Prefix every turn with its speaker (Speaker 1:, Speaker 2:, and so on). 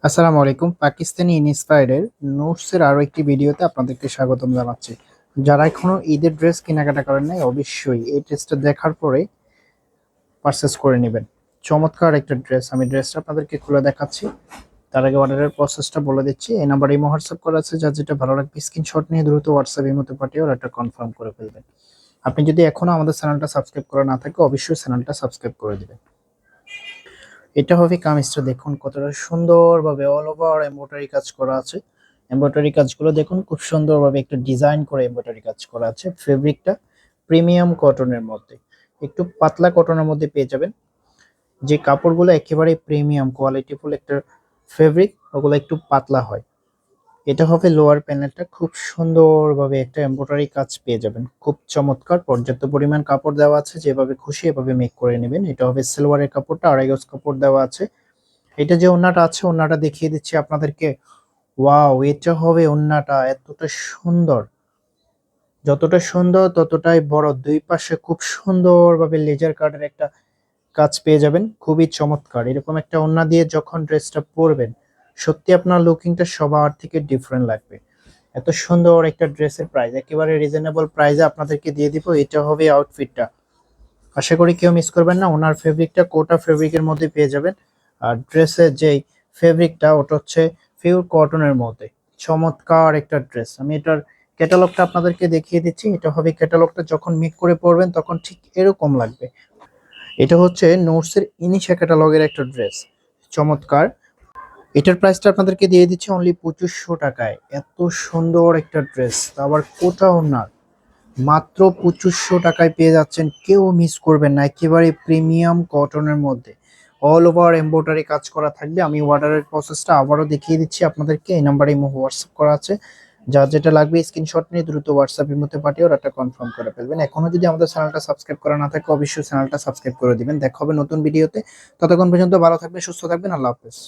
Speaker 1: আসসালামু আলাইকুম। পাকিস্তানি ইন্সপায়ার্ড নোটসের আরো একটি ভিডিওতে আপনাদেরকে স্বাগতম জানাচ্ছি। যারা এখনো ঈদের ড্রেস কেনাকাটা করেন নাই অবশ্যই এই ড্রেসটা দেখার পরে পারচেস করে নেবেন। চমৎকার একটা ড্রেস। আমি ড্রেসটা আপনাদেরকে খুলে দেখাচ্ছি। তার আগে অর্ডারের প্রসেসটা বলে দিচ্ছি। এই নাম্বারে ইমো হোয়াটসঅ্যাপ করা আছে। যার যেটা ভালো লাগবে স্ক্রিনশট নিয়ে দ্রুত হোয়াটসঅ্যাপ ইমোতে পাঠিয়ে অর্ডারটা কনফার্ম করে ফেলবেন। আপনি যদি এখনো আমাদের চ্যানেলটা সাবস্ক্রাইব করা না থাকে অবশ্যই চ্যানেলটা সাবস্ক্রাইব করে দিবেন। এটা হবে কামিজটা দেখুন কতটা সুন্দরভাবে অল ওভার এমব্রয়ডারি কাজ করা আছে। এমব্রয়ডারি কাজগুলো দেখুন খুব সুন্দরভাবে একটা ডিজাইন করে এমব্রয়ডারি কাজ করা আছে। ফেব্রিকটা প্রিমিয়াম কটনের মধ্যে, একটু পাতলা কটনের মধ্যে পেয়ে যাবেন। যে কাপড়গুলো একেবারে প্রিমিয়াম কোয়ালিটিফুল একটা ফেব্রিক, ওগুলো একটু পাতলা হয়। এটা হবে লোয়ার প্যানেলটা, খুব সুন্দরভাবে একটা এমব্রয়ডারি কাজ পেয়ে যাবেন। খুব চমৎকার, পর্যাপ্ত পরিমাণ কাপড় দেওয়া আছে, যেভাবে খুশি এভাবে মেক করে নেবেন। এটা হবে সালোয়ারের কাপড়টা, আড়াই গজ কাপড় দেওয়া আছে। এটা যে ওড়নাটা আছে ওড়নাটা দেখিয়ে দিচ্ছি আপনাদেরকে। ওয়াও, এটা হবে ওড়নাটা, এতটা সুন্দর। যতটা সুন্দর ততটাই বড়, দুই পাশে খুব সুন্দরভাবে লেজার কাটের একটা কাজ পেয়ে যাবেন। খুবই চমৎকার। এরকম একটা ওড়না দিয়ে যখন ড্রেসটা পরবেন সত্যি আপনার লুকিংটা সবার থেকে ডিফারেন্ট লাগবে। এত সুন্দর একটা ড্রেসের প্রাইস একেবারে রিজনেবল প্রাইসে আপনাদেরকে দিয়ে দিব। এটা হবে আউটফিটটা, আশা করি কেউ মিস করবেন না। ওনার ফেব্রিকটা কোটা ফেব্রিকের মধ্যে পেয়ে যাবেন। আর ড্রেসের যেই ফেব্রিকটা ওটা হচ্ছে পিওর কটনের মধ্যে। চমৎকার একটা ড্রেস। আমি এটার ক্যাটালগটা আপনাদেরকে দেখিয়ে দিচ্ছি। এটা হবে ক্যাটালগটা, যখন মেক করে পরবেন তখন ঠিক এরকম লাগবে। এটা হচ্ছে নোটসের ইনিশা ক্যাটালগের একটা ড্রেস। চমৎকার। এটার প্রাইসটা আপনাদেরকে দিয়ে দিচ্ছি অনলি 2500 টাকায়। এত সুন্দর একটা ড্রেস, আবার কোথাও না, মাত্র 2500 টাকায় পেয়ে যাচ্ছেন। কেউ মিস করবেন না, একেবারে প্রিমিয়াম কটনের মধ্যে অল ওভার এমব্রয়ডারি কাজ করা থাকবে। আমি অর্ডারের প্রসেসটা আবারও দেখিয়ে দিচ্ছি আপনাদেরকে। এই নাম্বারে হোয়াটসঅ্যাপ করা আছে। যার যেটা লাগবে স্ক্রিনশট নিয়ে দ্রুত হোয়াটসঅ্যাপ ইমোতে পাঠিয়ে ওটা কনফার্ম করে ফেলবেন। এখনো যদি আমাদের চ্যানেলটা সাবস্ক্রাইব করা না থাকে অবশ্যই চ্যানেলটা সাবস্ক্রাইব করে দিবেন। দেখা হবে নতুন ভিডিওতে। ততক্ষণ পর্যন্ত ভালো থাকবেন, সুস্থ থাকবেন। আল্লাহ হাফেজ।